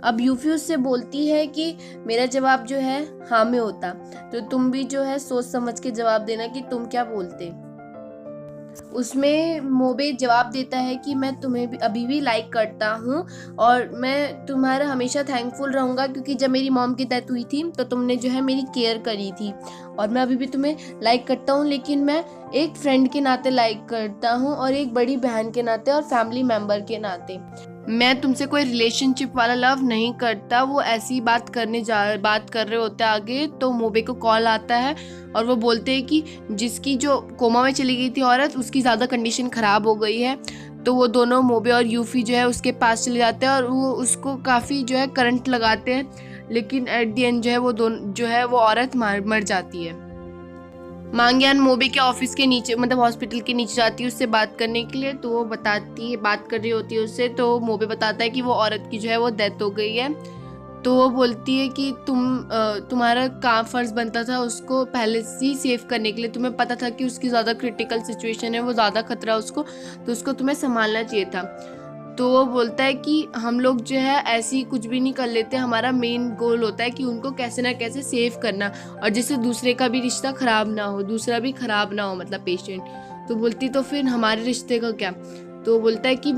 अब यूफी उससे बोलती है कि मेरा जवाब जो है हाँ में होता, तो तुम भी जो है सोच समझ के जवाब देना कि तुम क्या बोलते। उसमें मोबे जवाब देता है कि मैं तुम्हें भी अभी भी लाइक करता हूँ और मैं तुम्हारा हमेशा थैंकफुल रहूँगा, क्योंकि जब मेरी मॉम की डेथ हुई थी तो तुमने जो है मेरी केयर करी थी, और मैं अभी भी तुम्हें लाइक करता हूँ, लेकिन मैं एक फ्रेंड के नाते लाइक करता हूँ और एक बड़ी बहन के नाते और फैमिली मेम्बर के नाते। मैं तुमसे कोई रिलेशनशिप वाला लव नहीं करता। वो ऐसी बात कर रहे होते आगे, तो मोबे को कॉल आता है और वो बोलते हैं कि जिसकी जो कोमा में चली गई थी औरत, उसकी ज़्यादा कंडीशन ख़राब हो गई है। तो वो दोनों मोबे और यूफी जो है उसके पास चले जाते हैं और वो उसको काफ़ी जो है करंट लगाते हैं, लेकिन एट द एंड जो है वो दोनों जो है वो औरत मर जाती है। मांग्यान मोबे के ऑफिस के नीचे मतलब हॉस्पिटल के नीचे जाती है उससे बात करने के लिए। तो वो बताती है, बात कर रही होती है उससे, तो मोबे बताता है कि वो औरत की जो है वो डेथ हो गई है। तो वो बोलती है कि तुम्हारा काम फर्ज बनता था उसको पहले से ही सेव करने के लिए। तुम्हें पता था कि उसकी ज़्यादा क्रिटिकल सिचुएशन है, वो ज़्यादा खतरा है उसको, तो उसको तुम्हें संभालना चाहिए था। तो वो बोलता है कि हम लोग जो है ऐसी कुछ भी नहीं कर लेते, हमारा मेन गोल होता है कि उनको कैसे ना कैसे सेव करना, और जिससे दूसरे का भी रिश्ता ख़राब ना हो, दूसरा भी ख़राब ना हो, मतलब पेशेंट। तो बोलती तो फिर हमारे रिश्ते का क्या। तो बोलता है कि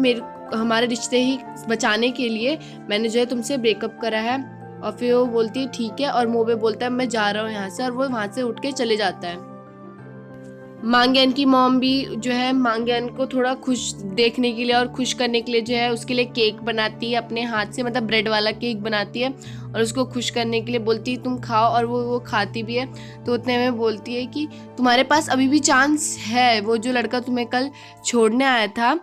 हमारे रिश्ते ही बचाने के लिए मैंने जो है तुमसे ब्रेकअप करा है। और फिर वो बोलती है ठीक है, और मोबे बोलता है मैं जा रहा हूँ यहाँ से, और वो वहाँ से उठ के चले जाता है। मांग्यान की मॉम भी जो है मांग्यान को थोड़ा खुश देखने के लिए और खुश करने के लिए जो है उसके लिए केक बनाती है अपने हाथ से, मतलब ब्रेड वाला केक बनाती है, और उसको खुश करने के लिए बोलती है तुम खाओ, और वो खाती भी है। तो उतने में बोलती है कि तुम्हारे पास अभी भी चांस है, वो जो लड़का तुम्हें कल छोड़ने आया था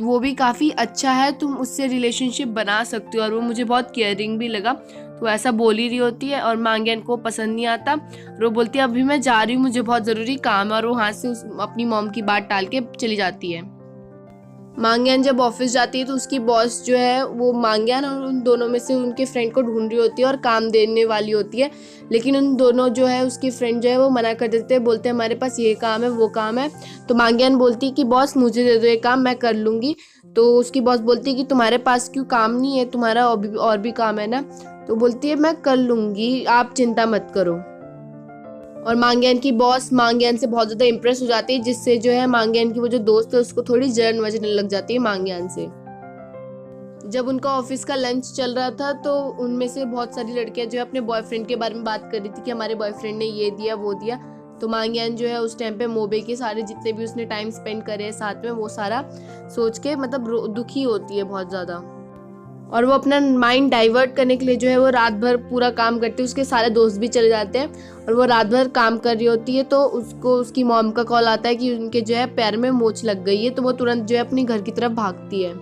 वो भी काफ़ी अच्छा है, तुम उससे रिलेशनशिप बना सकते हो, और वो मुझे बहुत केयरिंग भी लगा। तो ऐसा बोल ही रही होती है, और मांग्यान को पसंद नहीं आता, और वो बोलती है अभी मैं जा रही हूँ, मुझे बहुत ज़रूरी काम है, और वो वहाँ से अपनी मॉम की बात टाल के चली जाती है। मांग्यान जब ऑफिस जाती है तो उसकी बॉस जो है वो मांग्यान और उन दोनों में से उनके फ्रेंड को ढूंढ रही होती है और काम देने वाली होती है, लेकिन उन दोनों जो है उसकी फ्रेंड जो है वो मना कर देते हैं, बोलते हैं हमारे पास ये काम है वो काम है। तो मांग्यान बोलती है कि बॉस मुझे दे दो ये काम, मैं कर लूँगी। तो उसकी बॉस बोलती है कि तुम्हारे पास क्यों काम नहीं है, तुम्हारा और भी काम है ना। तो बोलती है मैं कर लूँगी, आप चिंता मत करो। और मांग्यान की बॉस मांग्यान से बहुत ज़्यादा इम्प्रेस हो जाती है, जिससे जो है मांग्यान की वो जो दोस्त है उसको थोड़ी जलन वजन लग जाती है मांग्यान से। जब उनका ऑफिस का लंच चल रहा था तो उनमें से बहुत सारी लड़कियां जो है अपने बॉयफ्रेंड के बारे में बात कर रही थी कि हमारे बॉयफ्रेंड ने ये दिया वो दिया। तो मांग्यान जो है उस टाइम पे मोबे के सारे जितने भी उसने टाइम स्पेंड करे हैं साथ में, वो सारा सोच के मतलब दुखी होती है बहुत ज़्यादा, और वो अपना माइंड डाइवर्ट करने के लिए जो है वो रात भर पूरा काम करती है। उसके सारे दोस्त भी चले जाते हैं और वो रात भर काम कर रही होती है। तो उसको उसकी मॉम का कॉल आता है कि उनके जो है पैर में मोच लग गई है, तो वो तुरंत जो है अपनी घर की तरफ भागती है।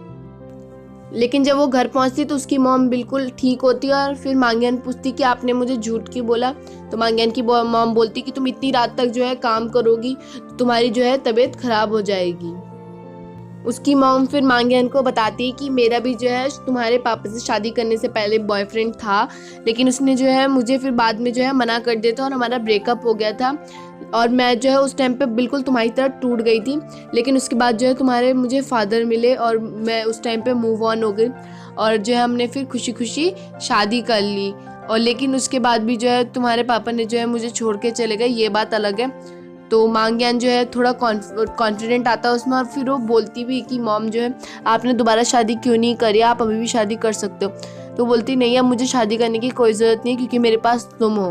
लेकिन जब वो घर पहुंचती तो उसकी मॉम बिल्कुल ठीक होती है, और फिर मांग्यान पूछती कि आपने मुझे झूठ क्यों बोला। तो मांग्यान की मॉम बोलती कि तुम इतनी रात तक जो है काम करोगी तो तुम्हारी जो है तबीयत खराब हो जाएगी। उसकी मॉम फिर मांग्यान को बताती है कि मेरा भी जो है तुम्हारे पापा से शादी करने से पहले बॉयफ्रेंड था, लेकिन उसने जो है मुझे फिर बाद में जो है मना कर दिया था और हमारा ब्रेकअप हो गया था, और मैं जो है उस टाइम पे बिल्कुल तुम्हारी तरह टूट गई थी। लेकिन उसके बाद जो है तुम्हारे मुझे फादर मिले और मैं उस टाइम पे मूव ऑन हो गई, और जो है हमने फिर खुशी खुशी शादी कर ली। और लेकिन उसके बाद भी जो है तुम्हारे पापा ने जो है मुझे छोड़ के चले गए, ये बात अलग है। तो मांग्यान जो है थोड़ा कॉन्फिडेंट आता है उसमें, और फिर वो बोलती भी कि मॉम जो है आपने दोबारा शादी क्यों नहीं करी, आप अभी भी शादी कर सकते हो। तो बोलती नहीं अब मुझे शादी करने की कोई ज़रूरत नहीं क्योंकि मेरे पास तुम हो।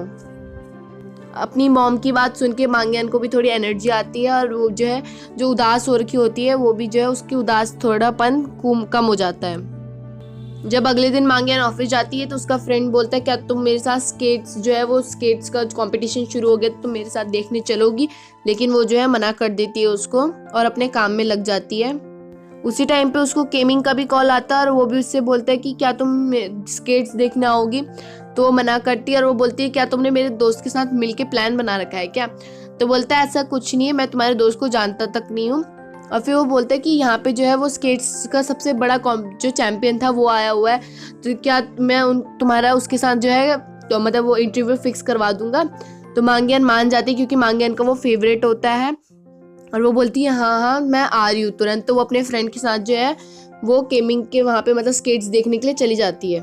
अपनी मॉम की बात सुन के मांग्यान को भी थोड़ी एनर्जी आती है, और वो जो है जो उदास हो रखी होती है वो भी जो है उसकी उदास थोड़ापन कम हो जाता है। जब अगले दिन मांग्यान ऑफिस जाती है तो उसका फ्रेंड बोलता है क्या तुम मेरे साथ स्केट्स जो है वो स्केट्स का कंपटीशन शुरू हो गया तो तुम मेरे साथ देखने चलोगी। लेकिन वो जो है मना कर देती है उसको और अपने काम में लग जाती है। उसी टाइम पे उसको केमिंग का भी कॉल आता है और वो भी उससे बोलता है कि क्या तुम स्केट्स देखने आओगी। तो वो मना करती है और वो बोलती है क्या तुमने मेरे दोस्त के साथ मिलके प्लान बना रखा है क्या। तो बोलता है ऐसा कुछ नहीं है, मैं तुम्हारे दोस्त को जानता तक नहीं हूँ। और फिर वो बोलता है कि यहाँ पे जो है वो स्केट्स का सबसे बड़ा जो चैंपियन था वो आया हुआ है, तो क्या मैं तुम्हारा उसके साथ जो है तो मतलब वो इंटरव्यू फिक्स करवा दूंगा। तो मांग्यान मान जाती है क्योंकि मांग्यान का वो फेवरेट होता है, और वो बोलती है हाँ हाँ मैं आ रही हूँ तुरंत। तो वो अपने फ्रेंड के साथ जो है वो केमिंग के वहाँ पे मतलब स्केट्स देखने के लिए चली जाती है।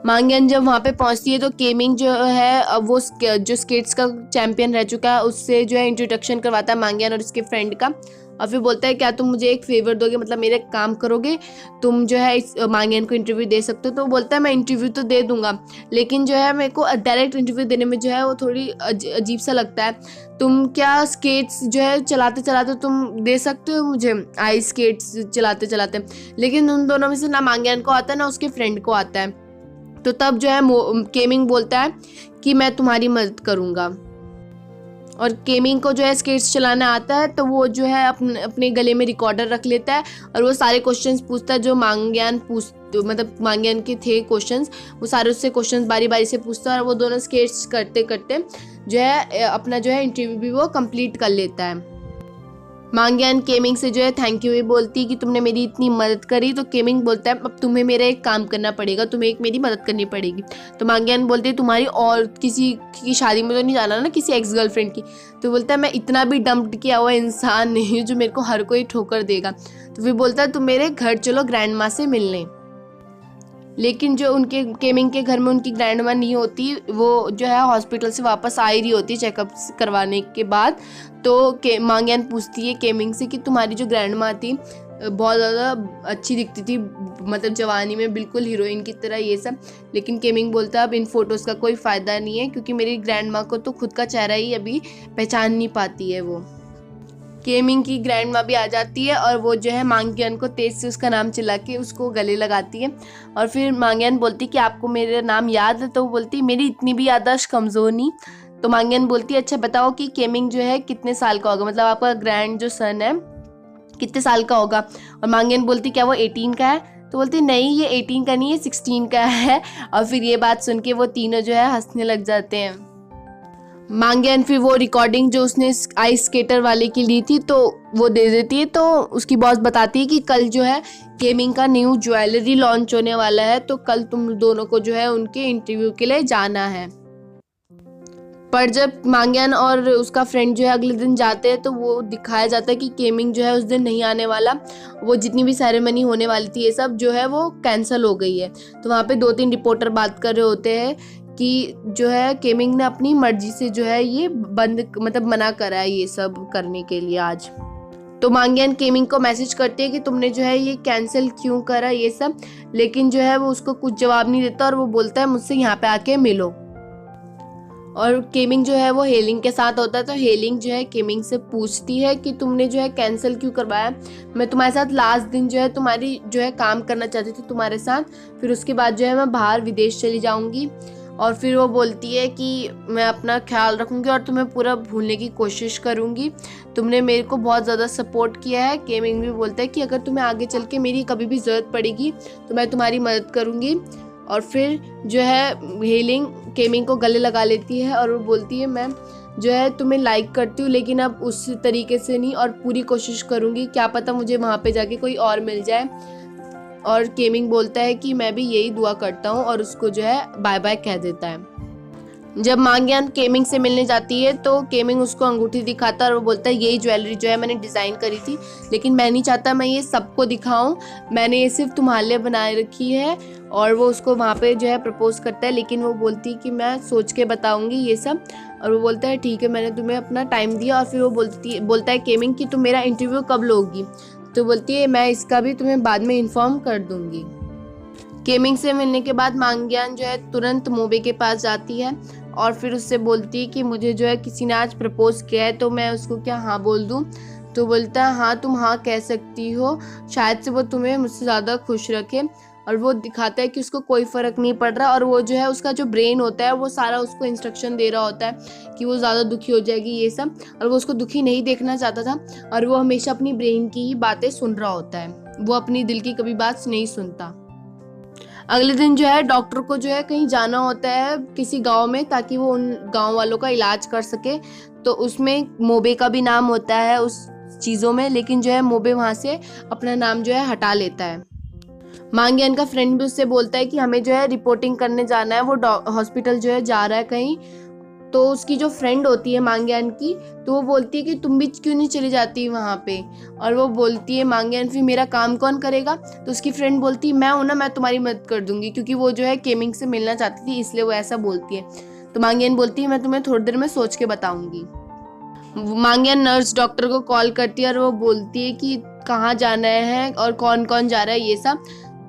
मांग्यान जब वहाँ पे पहुँचती है तो केमिंग जो है अब वो जो स्केट्स का चैंपियन रह चुका है उससे जो है इंट्रोडक्शन करवाता है मांग्यान और उसके फ्रेंड का, और फिर बोलता है क्या तुम मुझे एक फेवर दोगे, मतलब मेरे काम करोगे, तुम जो है इस मांग्यान को इंटरव्यू दे सकते हो। तो बोलता है मैं इंटरव्यू तो दे दूंगा, लेकिन जो है मेरे को डायरेक्ट इंटरव्यू देने में जो है वो थोड़ी अजीब सा लगता है। तुम क्या स्केट्स जो है चलाते चलाते तुम दे सकते हो मुझे, आइस स्केट्स चलाते चलाते। लेकिन उन दोनों में से ना मांग्यान को आता है ना उसके फ्रेंड को आता है। तो तब जो है केमिंग बोलता है कि मैं तुम्हारी मदद करूँगा, और केमिंग को जो है स्केट्स चलाना आता है। तो वो जो है अपने गले में रिकॉर्डर रख लेता है और वो सारे क्वेश्चंस पूछता है जो मतलब मांग्यान के थे क्वेश्चंस, वो सारे उससे क्वेश्चंस बारी बारी से पूछता है, और वो दोनों स्केट्स करते करते जो है अपना जो है इंटरव्यू भी वो कंप्लीट कर लेता है। मांग्यान केमिंग से जो है थैंक यू भी बोलती है कि तुमने मेरी इतनी मदद करी। तो केमिंग बोलता है अब तुम्हें मेरा एक काम करना पड़ेगा, तुम्हें एक मेरी मदद करनी पड़ेगी। तो मांग्यान बोलती है तुम्हारी और किसी की शादी में तो नहीं जाना ना, किसी एक्स गर्लफ्रेंड की। तो बोलता है मैं इतना भी डंप्ड किया हुआ इंसान नहीं हूँ जो मेरे को हर कोई ठोकर देगा। तो फिर बोलता है तुम मेरे घर चलो ग्रैंड माँ से मिलने। लेकिन जो उनके केमिंग के घर में उनकी ग्रैंड माँ नहीं होती, वो जो है हॉस्पिटल से वापस आ ही रही होती चेकअप करवाने के बाद। तो मांग्यान पूछती है केमिंग से कि तुम्हारी जो ग्रैंड माँ थी बहुत ज़्यादा अच्छी दिखती थी, मतलब जवानी में बिल्कुल हीरोइन की तरह ये सब। लेकिन केमिंग बोलता है अब इन फोटोज़ का कोई फ़ायदा नहीं है क्योंकि मेरी ग्रैंड माँ को तो खुद का चेहरा ही अभी पहचान नहीं पाती है वो। केमिंग की ग्रैंड माँ भी आ जाती है और वो जो है मांग्यान को तेज से उसका नाम चिल्ला के उसको गले लगाती है। और फिर मांग्यान बोलती कि आपको मेरा नाम याद है? तो वो बोलती मेरी इतनी भी याददाश्त कमज़ोर नहीं। तो मांग्यान बोलती अच्छा बताओ कि केमिंग जो है कितने साल का होगा, मतलब आपका ग्रैंड जो सन है कितने साल का होगा। और मांग्यान बोलती क्या वो 18 का है? तो बोलती नहीं ये 18 का नहीं है 16 का है। और फिर ये बात सुन के वो तीनों जो है हंसने लग जाते हैं। मांग्यान फिर वो रिकॉर्डिंग जो उसने आइस स्केटर वाले की ली थी तो वो दे देती है। तो उसकी बॉस बताती है कि कल जो है केमिंग का न्यू ज्वेलरी लॉन्च होने वाला है, तो कल तुम दोनों को जो है उनके इंटरव्यू के लिए जाना है। पर जब मांग्यान और उसका फ्रेंड जो है अगले दिन जाते हैं तो वो दिखाया जाता है कि केमिंग जो है उस दिन नहीं आने वाला। वो जितनी भी सेरेमनी होने वाली थी ये सब जो है वो कैंसिल हो गई है। तो वहाँ पे 2-3 रिपोर्टर बात कर रहे होते हैं कि जो है केमिंग ने अपनी मर्जी से जो है ये मतलब मना करा है ये सब करने के लिए आज। तो मांग्यान केमिंग को मैसेज करती है कि तुमने जो है ये कैंसिल क्यों करा ये सब, लेकिन जो है वो उसको कुछ जवाब नहीं देता और वो बोलता है मुझसे यहाँ पे आके मिलो। और केमिंग जो है वो हेलिंग के साथ होता है। तो हेलिंग जो है केमिंग से पूछती है कि तुमने जो है कैंसिल क्यों करवाया, मैं तुम्हारे साथ लास्ट दिन जो है तुम्हारी जो है काम करना चाहती थी तुम्हारे साथ, फिर उसके बाद जो है मैं बाहर विदेश चली जाऊंगी। और फिर वो बोलती है कि मैं अपना ख्याल रखूंगी और तुम्हें पूरा भूलने की कोशिश करूंगी, तुमने मेरे को बहुत ज़्यादा सपोर्ट किया है। केमिंग भी बोलता है कि अगर तुम्हें आगे चल के मेरी कभी भी ज़रूरत पड़ेगी तो मैं तुम्हारी मदद करूंगी। और फिर जो है हेलिंग केमिंग को गले लगा लेती है और वो बोलती है मैं जो है तुम्हें लाइक करती हूँ लेकिन अब उस तरीके से नहीं, और पूरी कोशिश करूँगी, क्या पता मुझे वहाँ पे जाके कोई और मिल जाए। और केमिंग बोलता है कि मैं भी यही दुआ करता हूँ और उसको जो है बाय बाय कह देता है। जब मांग्यान केमिंग से मिलने जाती है तो केमिंग उसको अंगूठी दिखाता है और वो बोलता है यही ज्वेलरी जो है मैंने डिज़ाइन करी थी, लेकिन मैं नहीं चाहता मैं ये सबको दिखाऊं, मैंने ये सिर्फ तुम्हारे लिए बनाए रखी है। और वो उसको वहाँ पे जो है प्रपोज करता है, लेकिन वो बोलती है कि मैं सोच के बताऊंगी ये सब। और वो बोलता है ठीक है मैंने तुम्हें अपना टाइम दिया। और फिर वो बोलता है केमिंग कि तुम मेरा इंटरव्यू कब लोगी? तो बोलती है मैं इसका भी तुम्हें बाद में इन्फॉर्म कर दूंगी। केमिंग से मिलने के बाद मांग्यान जो है तुरंत मोबे के पास जाती है और फिर उससे बोलती है कि मुझे जो है किसी ने आज प्रपोज किया है तो मैं उसको क्या हाँ बोल दूँ? तो बोलता है हाँ तुम हाँ कह सकती हो, शायद से वो तुम्हें मुझसे ज़्यादा खुश रखे। और वो दिखाता है कि उसको कोई फ़र्क नहीं पड़ रहा, और वो जो है उसका जो ब्रेन होता है वो सारा उसको इंस्ट्रक्शन दे रहा होता है कि वो ज़्यादा दुखी हो जाएगी ये सब, और वो उसको दुखी नहीं देखना चाहता था। और वो हमेशा अपनी ब्रेन की ही बातें सुन रहा होता है, वो अपनी दिल की कभी बात नहीं सुनता। अगले दिन जो है डॉक्टर को जो है कहीं जाना होता है किसी गांव में, ताकि वो उन गांव वालों का इलाज कर सके। तो उसमें मोबे का भी नाम होता है उस चीज़ों में, लेकिन जो है मोबे वहाँ से अपना नाम जो है हटा लेता है। मांग्यान का फ्रेंड भी उससे बोलता है कि हमें जो है रिपोर्टिंग करने जाना है, वो हॉस्पिटल जो है जा रहा है कहीं। तो उसकी जो फ्रेंड होती है मांग्यान की, तो वो बोलती है कि तुम भी क्यों नहीं चली जाती वहाँ पे। और वो बोलती है मांग्यान फिर मेरा काम कौन करेगा। तो उसकी फ्रेंड बोलती है मैं हूँ ना, मैं तुम्हारी मदद कर दूंगी, क्योंकि वो जो है केमिंग से मिलना चाहती थी इसलिए वो ऐसा बोलती है। तो मांग्यान बोलती है मैं तुम्हें थोड़ी देर में सोच के बताऊंगी। मांग्यान नर्स डॉक्टर को कॉल करती है और वो बोलती है कि कहाँ जाना है और कौन कौन जा रहा है ये सब।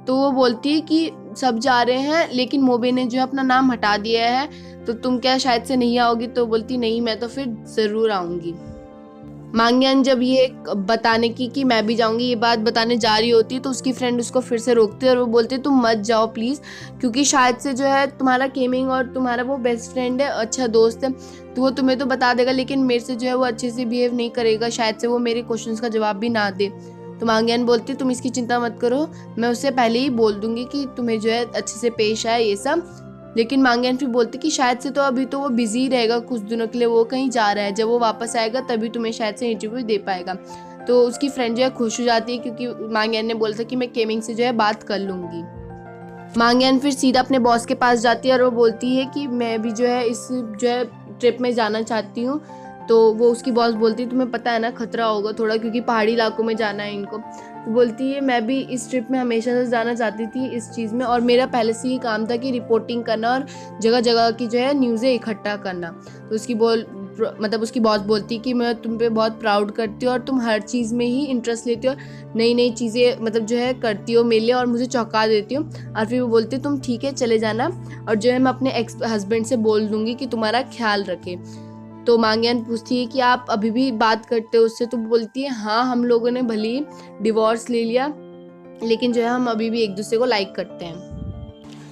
तो वो बोलती है कि सब जा रहे हैं, लेकिन मोबे ने जो है अपना नाम हटा दिया है, तो तुम क्या शायद से नहीं आओगी। तो बोलती नहीं, मैं तो फिर ज़रूर आऊँगी। मांग्यान जब ये बताने की कि मैं भी जाऊंगी ये बात बताने जा रही होती है, तो उसकी फ्रेंड उसको फिर से रोकती है और वो बोलती है तुम मत जाओ प्लीज़, क्योंकि शायद से जो है तुम्हारा केमिंग और तुम्हारा वो बेस्ट फ्रेंड है, अच्छा दोस्त है, तो वो तुम्हें तो बता देगा लेकिन मेरे से जो है वो अच्छे से बिहेव नहीं करेगा, शायद से वो मेरे क्वेश्चंस का जवाब भी ना दे। तो मांग्यान बोलती है तुम इसकी चिंता मत करो, मैं उससे पहले ही बोल दूंगी कि तुम्हें जो है अच्छे से पेश आए ये सब। लेकिन मांग्यान फिर बोलती कि शायद से तो अभी तो वो बिजी रहेगा कुछ दिनों के लिए, वो कहीं जा रहा है, जब वो वापस आएगा तभी तुम्हें शायद से इंटरव्यू दे पाएगा। तो उसकी फ्रेंड जो है खुश हो जाती है, क्योंकि मांग्यान ने बोला था कि मैं केमिंग से जो है बात कर लूँगी। मांग्यान फिर सीधा अपने बॉस के पास जाती है और वो बोलती है कि मैं भी जो है इस जो है ट्रिप में जाना चाहती हूँ। तो वो उसकी बॉस बोलती है तुम्हें पता है ना खतरा होगा थोड़ा, क्योंकि पहाड़ी इलाकों में जाना है इनको। तो बोलती है मैं भी इस ट्रिप में हमेशा से जाना चाहती थी इस चीज़ में, और मेरा पहले से ही काम था कि रिपोर्टिंग करना और जगह जगह की जो है न्यूज़ें इकट्ठा करना। तो उसकी बॉस बोलती है कि मैं तुम पे बहुत प्राउड करती हूँ और तुम हर चीज़ में ही इंटरेस्ट लेती हो, नई नई चीज़ें जो है करती हो मेरे लिए और मुझे चौंका देती हो। और फिर वो बोलती है तुम ठीक है चले जाना, और जो है मैं अपने एक्स हस्बैंड से बोल दूँगी कि तुम्हारा ख्याल रखे। तो मांग्यान पूछती है कि आप अभी भी बात करते हो उससे। तो बोलती है हाँ, हम लोगों ने भले ही डिवोर्स ले लिया लेकिन जो है हम अभी भी एक दूसरे को लाइक करते हैं।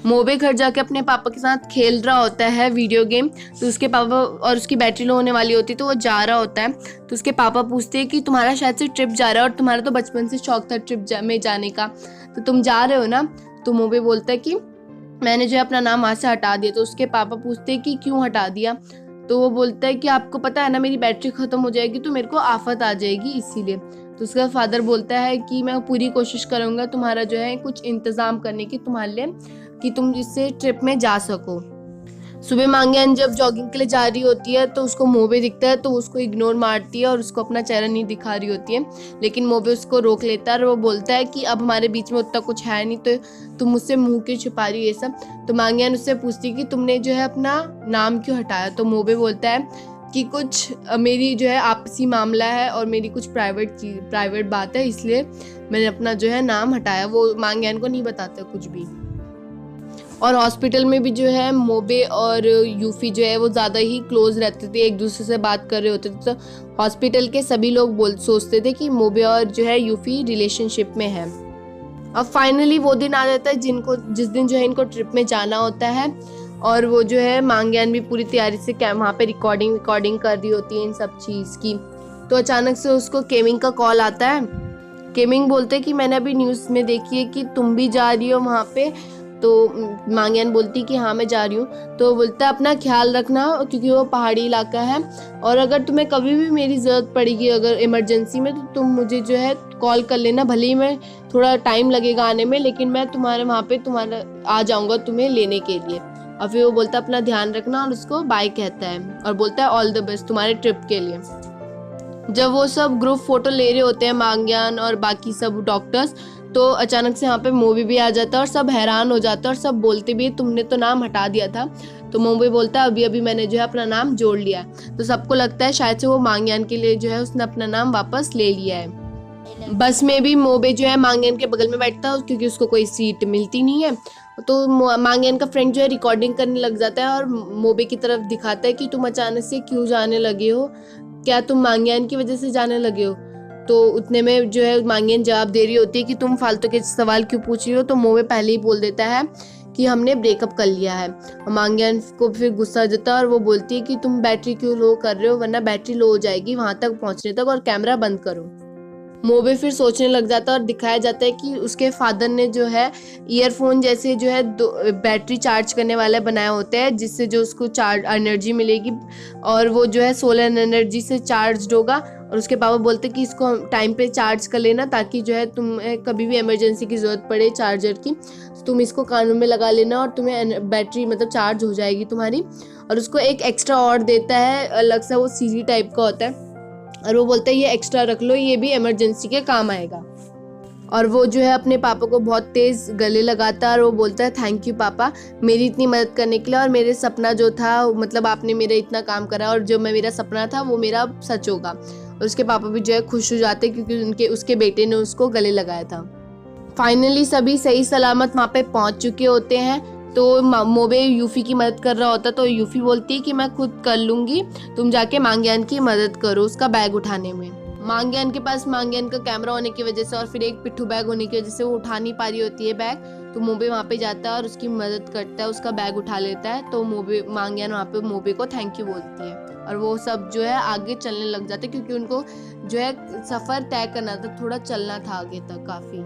मोबे घर जाके अपने पापा के साथ खेल रहा होता है वीडियो गेम। तो उसके पापा और उसकी बैटरी लो होने वाली होती है, तो वो जा रहा होता है। तो उसके पापा पूछते हैं कि तुम्हारा शायद से ट्रिप जा रहा है और तुम्हारा तो बचपन से शौक था ट्रिप में जाने का, तो तुम जा रहे हो ना। तो मोबे बोलता है कि मैंने जो है अपना नाम वहाँ से हटा दिया। तो उसके पापा पूछते हैं कि क्यों हटा दिया। तो वो बोलता है कि आपको पता है ना मेरी बैटरी ख़त्म हो जाएगी तो मेरे को आफत आ जाएगी इसीलिए। तो उसका फादर बोलता है कि मैं पूरी कोशिश करूँगा तुम्हारा जो है कुछ इंतज़ाम करने की तुम्हारे लिए, कि तुम इससे ट्रिप में जा सको। सुबह मांग्यान जब जॉगिंग के लिए जा रही होती है तो उसको मोबे दिखता है, तो उसको इग्नोर मारती है और उसको अपना चेहरा नहीं दिखा रही होती है। लेकिन मोबे उसको रोक लेता है और वो बोलता है कि अब हमारे बीच में उतना कुछ है नहीं, तो तुम मुझसे मुंह क्यों छुपा रही हो ये सब। तो मांग्यान उससे पूछती है कि तुमने जो है अपना नाम क्यों हटाया। तो मोबे बोलता है कि कुछ मेरी जो है आपसी मामला है और मेरी कुछ प्राइवेट बात है, इसलिए मैंने अपना जो है नाम हटाया। वो मांग्यान को नहीं बताता कुछ भी। और हॉस्पिटल में भी जो है मोबे और यूफी जो है वो ज़्यादा ही क्लोज रहते थे, एक दूसरे से बात कर रहे होते थे। तो हॉस्पिटल के सभी लोग सोचते थे कि मोबे और जो है यूफी रिलेशनशिप में है। अब फाइनली वो दिन आ जाता है जिस दिन जो है इनको ट्रिप में जाना होता है, और वो जो है मांग्यान भी पूरी तैयारी से वहाँ पे रिकॉर्डिंग कर रही होती है इन सब चीज़ की। तो अचानक से उसको केमिंग का कॉल आता है। केमिंग बोलते हैं कि मैंने अभी न्यूज़ में देखी है कि तुम भी जा रही हो वहाँ पे। तो मांग्यान बोलती कि हाँ मैं जा रही हूँ। तो बोलता है अपना ख्याल रखना, क्योंकि वो पहाड़ी इलाका है, और अगर तुम्हें कभी भी मेरी ज़रूरत पड़ेगी अगर इमरजेंसी में, तो तुम मुझे जो है कॉल कर लेना। भले ही मैं थोड़ा टाइम लगेगा आने में, लेकिन मैं तुम्हारे वहाँ पे आ जाऊँगा तुम्हें लेने के लिए। और फिर वो बोलता है अपना ध्यान रखना, और उसको बाय कहता है और बोलता है ऑल द बेस्ट तुम्हारे ट्रिप के लिए। जब वो सब ग्रुप फोटो ले रहे होते हैं मांग्यान और बाकी सब डॉक्टर्स, तो अचानक से यहाँ पे मोबे भी आ जाता है और सब हैरान हो जाता है और सब बोलते भी तुमने तो नाम हटा दिया था। तो मोबे बोलता है अभी अभी मैंने जो है अपना नाम जोड़ लिया। तो सबको लगता है शायद से वो मांग्यान के लिए जो है उसने अपना नाम वापस ले लिया है। बस में भी मोबे जो है मांग्यान के बगल में बैठता है, क्योंकि उसको कोई सीट मिलती नहीं है। तो मांग्यान का फ्रेंड जो है रिकॉर्डिंग करने लग जाता है और मोबे की तरफ दिखाता है कि तुम अचानक से क्यों जाने लगे हो, क्या तुम मांग्यान की वजह से जाने लगे हो। तो उतने में जो है मांग्यान जवाब दे रही होती है कि तुम फालतू के सवाल क्यों पूछ रही हो। तो मोबे पहले ही बोल देता है कि हमने ब्रेकअप कर लिया है। और मांग्यान को फिर गुस्सा आ जाता है और वो बोलती है कि तुम बैटरी क्यों लो कर रहे हो, वरना बैटरी लो हो जाएगी वहां तक पहुंचने तक, और कैमरा बंद करो। मोबे फिर सोचने लग जाता है और दिखाया जाता है कि उसके फादर ने जो है ईयरफोन जैसे जो है बैटरी चार्ज करने वाला बनाया होता है, जिससे जो उसको चार्ज एनर्जी मिलेगी और वो जो है सोलर एनर्जी से चार्ज होगा। और उसके पापा बोलते कि इसको टाइम पे चार्ज कर लेना, ताकि जो है तुम्हें कभी भी इमरजेंसी की ज़रूरत पड़े चार्जर की, तो तुम इसको कानों में लगा लेना और तुम्हें बैटरी चार्ज हो जाएगी तुम्हारी। और उसको एक एक्स्ट्रा और देता है, अलग सा वो सीढ़ी टाइप का होता है, और वो बोलता है ये एक्स्ट्रा रख लो, ये भी इमरजेंसी के काम आएगा। और वो जो है अपने पापा को बहुत तेज़ गले लगाता है और वो बोलता है थैंक यू पापा मेरी इतनी मदद करने के लिए, और मेरे सपना जो था, मतलब आपने मेरा इतना काम करा और जो मेरा सपना था वो मेरा सच होगा। और उसके पापा भी जो है खुश हो जाते क्योंकि उसके बेटे ने उसको गले लगाया था। फाइनली सभी सही सलामत वहाँ पे पहुँच चुके होते हैं। तो मोबे यूफी की मदद कर रहा होता, तो यूफी बोलती है कि मैं खुद कर लूँगी, तुम जाके मांग्यान की मदद करो उसका बैग उठाने में। मांग्यान के पास मांग्यान का कैमरा होने की वजह से और फिर एक पिट्ठू बैग होने की वजह से वो उठा नहीं पा रही होती है बैग, तो मोबे वहाँ पे जाता है और उसकी मदद करता है, उसका बैग उठा लेता है। तो मांग्यान वहाँ पे मोबे को थैंक यू बोलती है और वो सब जो है आगे चलने लग जाते क्योंकि उनको जो है सफ़र तय करना था, थोड़ा चलना था आगे तक काफ़ी।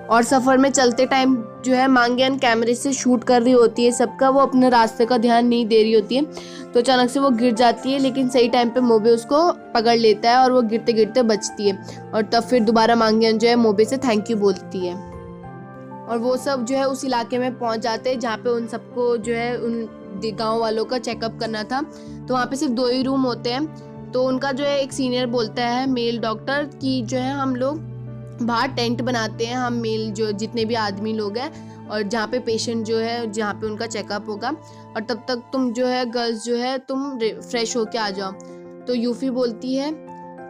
और सफ़र में चलते टाइम जो है मांग्यान कैमरे से शूट कर रही होती है सबका, वो अपने रास्ते का ध्यान नहीं दे रही होती है, तो अचानक से वो गिर जाती है, लेकिन सही टाइम पे मोबे उसको पकड़ लेता है और वो गिरते गिरते बचती है। और तब फिर दोबारा मांग्यान जो है मोबे से थैंक यू बोलती है। और वो सब जो है उस इलाके में पहुंच जाते हैं जहाँ पे उन सबको जो है उन गाँव वालों का चेकअप करना था। तो वहाँ पे सिर्फ 2 ही रूम होते हैं। तो उनका जो है एक सीनियर बोलता है मेल डॉक्टर कि जो है हम लोग बाहर टेंट बनाते हैं, हम मेल जो जितने भी आदमी लोग हैं, और जहाँ पे पेशेंट जो है जहाँ पे उनका चेकअप होगा, और तब तक तुम जो है गर्ल्स जो है तुम फ्रेश होके आ जाओ। तो यूफी बोलती है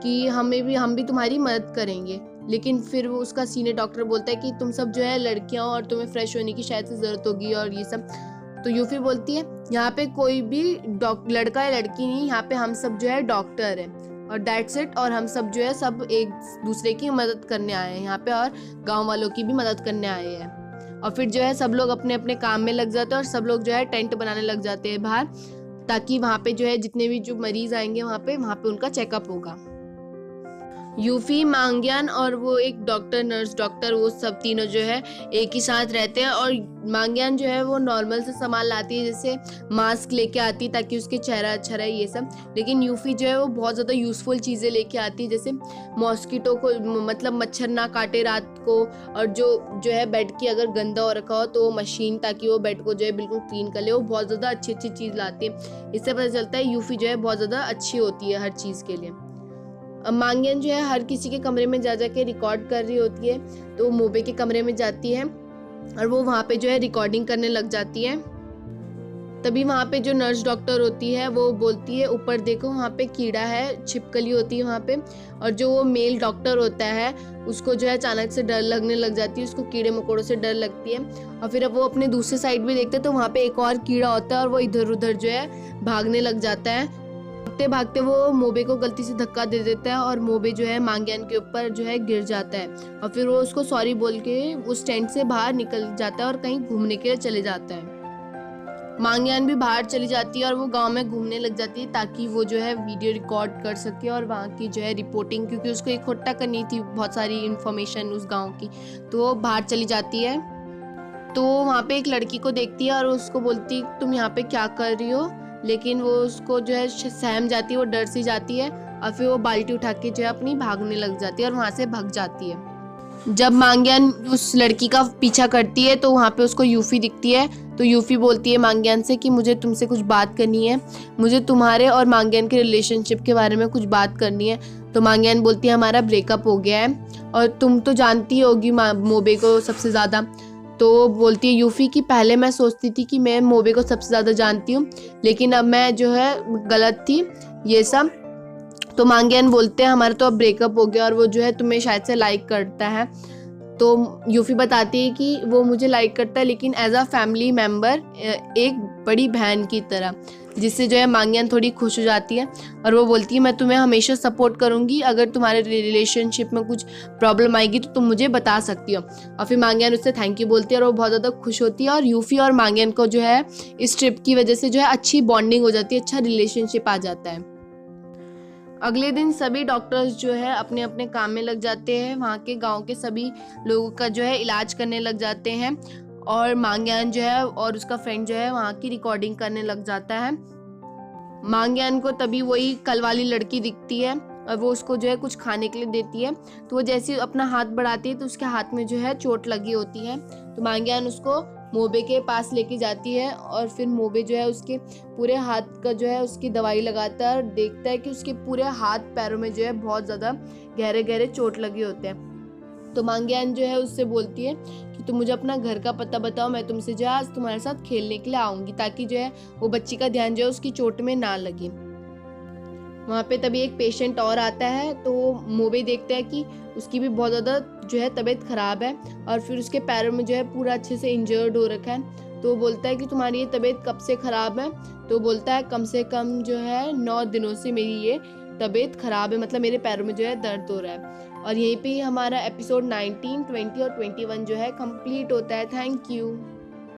कि हम भी तुम्हारी मदद करेंगे, लेकिन फिर वो उसका सीनियर डॉक्टर बोलता है कि तुम सब जो है लड़कियाँ और तुम्हें फ्रेश होने की शायद से ज़रूरत होगी और ये सब। तो यूफी बोलती है यहाँ पे कोई भी लड़का या लड़की नहीं, यहाँ पे हम सब जो है डॉक्टर हैं और दैट्स इट, और हम सब जो है सब एक दूसरे की मदद करने आए हैं यहाँ पे और गांव वालों की भी मदद करने आए हैं। और फिर जो है सब लोग अपने अपने काम में लग जाते हैं और सब लोग जो है टेंट बनाने लग जाते हैं बाहर, ताकि वहाँ पे जो है जितने भी जो मरीज आएंगे वहाँ पे उनका चेकअप होगा। यूफी, मांग्यान और वो एक डॉक्टर, नर्स डॉक्टर, वो सब तीनों जो है एक ही साथ रहते हैं। और मांग्यान जो है वो नॉर्मल से सामान लाती है, जैसे मास्क लेके आती है ताकि उसके चेहरा अच्छा रहे ये सब, लेकिन यूफी जो है वो बहुत ज़्यादा यूज़फुल चीज़ें लेके आती है, जैसे मॉस्किटो को, मतलब मच्छर ना काटे रात को, और जो है बेड की अगर गंदा हो रखा हो तो वो मशीन, ताकि वो बेड को जो है बिल्कुल क्लीन कर ले। वो बहुत ज़्यादा अच्छी अच्छी चीज़ लाती है। इससे पता चलता है यूफी जो है बहुत ज़्यादा अच्छी होती है हर चीज़ के लिए। अब मांग्यान जो है हर किसी के कमरे में जा के रिकॉर्ड कर रही होती है, तो वो मोबे के कमरे में जाती है और वो वहाँ पे जो है रिकॉर्डिंग करने लग जाती है। तभी वहाँ पे जो नर्स डॉक्टर होती है वो बोलती है ऊपर देखो वहाँ पे कीड़ा है, छिपकली होती है वहाँ पे। और जो वो मेल डॉक्टर होता है उसको जो है अचानक से डर लगने लग जाती है, उसको कीड़े मकोड़ों से डर लगती है। और फिर अब वो अपने दूसरे साइड भी देखते हैं तो वहाँ पे एक और कीड़ा होता है और वो इधर उधर जो है भागने लग जाता है। भागते भागते वो मोबे को गलती से धक्का दे देता है और मोबे जो है मांग्यान के ऊपर जो है गिर जाता है। और फिर वो उसको सॉरी बोल के उस टेंट से बाहर निकल जाता है और कहीं घूमने के लिए चले जाता है। मांग्यान भी बाहर चली जाती है और वो गांव में घूमने लग जाती है ताकि वो जो है वीडियो रिकॉर्ड कर सके और वहाँ की जो है रिपोर्टिंग, क्योंकि उसको इकट्ठा करनी थी बहुत सारी इन्फॉर्मेशन उस गांव की। तो वो बाहर चली जाती है, तो वहाँ पे एक लड़की को देखती है और उसको बोलती तुम यहाँ पे क्या कर रही हो, लेकिन वो उसको जो है सहम जाती है, वो डर सी जाती है और फिर वो बाल्टी उठा के जो है अपनी भागने लग जाती है और वहाँ से भाग जाती है। जब मांग्यान उस लड़की का पीछा करती है तो वहाँ पे उसको यूफी दिखती है। तो यूफी बोलती है मांग्यान से कि मुझे तुमसे कुछ बात करनी है, मुझे तुम्हारे और मांग्यान के रिलेशनशिप के बारे में कुछ बात करनी है। तो मांग्यान बोलती है हमारा ब्रेकअप हो गया है और तुम तो जानती होगी मोबे को सबसे ज़्यादा। तो बोलती है यूफी कि पहले मैं सोचती थी कि मैं मोबे को सबसे ज़्यादा जानती हूँ, लेकिन अब मैं जो है गलत थी ये सब। तो मांग्यान बोलते हैं हमारा तो अब ब्रेकअप हो गया और वो जो है तुम्हें शायद से लाइक करता है। तो यूफी बताती है कि वो मुझे लाइक करता है लेकिन एज अ फैमिली मेम्बर, एक बड़ी बहन की तरह, जिससे जो है मांग्यान थोड़ी खुश हो जाती है और वो बोलती है मैं तुम्हें हमेशा सपोर्ट करूंगी, अगर तुम्हारे रिलेशनशिप में कुछ प्रॉब्लम आएगी तो तुम मुझे बता सकती हो। और फिर मांग्यान उससे थैंक यू बोलती है और वो बहुत ज़्यादा खुश होती है और यूफी और मांग्यान को जो है इस ट्रिप की वजह से जो है अच्छी बॉन्डिंग हो जाती है, अच्छा रिलेशनशिप आ जाता है। अगले दिन सभी डॉक्टर्स जो है अपने अपने काम में लग जाते हैं, वहाँ के गांव के सभी लोगों का जो है इलाज करने लग जाते हैं और मांग्यान जो है और उसका फ्रेंड जो है वहाँ की रिकॉर्डिंग करने लग जाता है। मांग्यान को तभी वही कल वाली लड़की दिखती है और वो उसको जो है कुछ खाने के लिए देती है। तो वो जैसे अपना हाथ बढ़ाती है तो उसके हाथ में जो है चोट लगी होती है। तो मांग्यान उसको मोबे के पास लेके जाती है और फिर मोबे जो है उसके पूरे हाथ का जो है उसकी दवाई लगाता है और देखता है कि उसके पूरे हाथ पैरों में जो है बहुत ज़्यादा गहरे गहरे चोट लगे होते हैं। तो मांग्यान जो है उससे बोलती है कि तुम मुझे अपना घर का पता बताओ, मैं तुमसे जो है आज तुम्हारे साथ खेलने के लिए आऊँगी, ताकि जो है वो बच्ची का ध्यान जो है उसकी चोट में ना लगे। वहाँ पे तभी एक पेशेंट और आता है, तो मोबे देखता है कि उसकी भी बहुत ज़्यादा जो है तबीयत ख़राब है और फिर उसके पैरों में जो है पूरा अच्छे से इंजर्ड हो रखा है। तो वो बोलता है कि तुम्हारी ये तबीयत कब से ख़राब है? तो बोलता है कम से कम जो है 9 दिनों से मेरी ये तबीयत ख़राब है, मतलब मेरे पैरों में जो है दर्द हो रहा है। और यहीं पे ही हमारा एपिसोड 19, 20 और 21 जो है कंप्लीट होता है। Thank you.